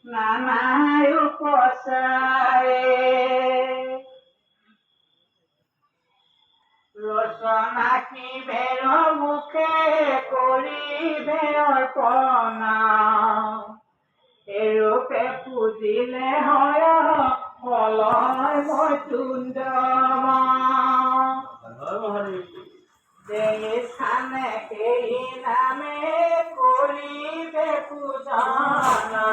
নানায় উপচাৰে ৰচনা কি বেৰৰ মুখে কৰিবে অৰ্পণা এৰূপে পুজিলে হয় ফলয় মৈতুণ্ডমা যেই স্থানে সেই নামে কৰিবে পূজনা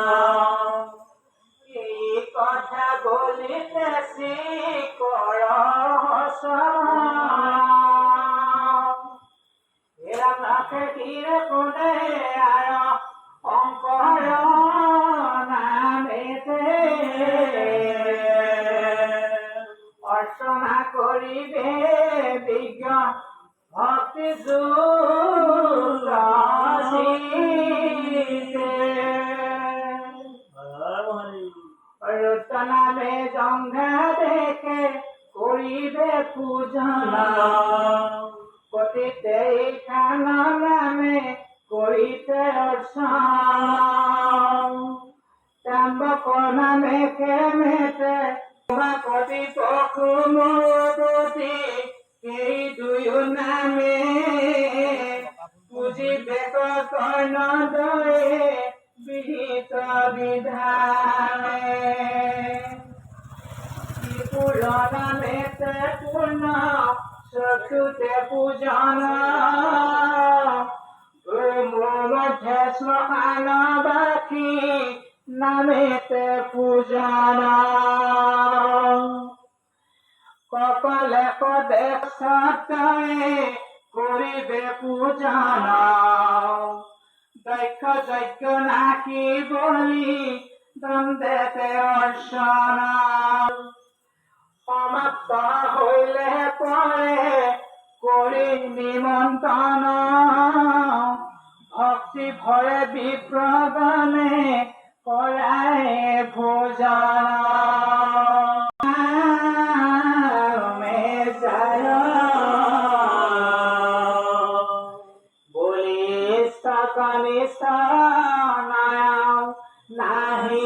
এই কথা বলিতেছি কৰ এরা তাকে ধীরে কোনে আর শঙ্কৰ নামেতে অৰ্চনা কৰিবে বিজ্ঞ ভক্তি রচনামে জংঘা দেখে করিবে পূজনা পতিতে খানা নামে করিতে অর্চন তাম্বক নামে খেমেতে পতি পশু মরুপতি এই দুয়ো নামে পুজিবে কর্ণ দয়ে বিহিত বিধানে ত্রিপুর নামেতে পূর্ণ চক্ষুতে পূজনা মধ্যে শ্মশান বাসী নামেতে পূজনা কপালে পদে সত্তায়ে করিবে পূজনা দক্ষ যজ্ঞ নাকি বলি দ্বন্দ্বেতে অর্চনা সমাপ্ত হইলে পরে করি নিমন্ত্রণ ভক্তি ভরে বিপ্রদানে করায় ভোজন বলি সকলে নাহি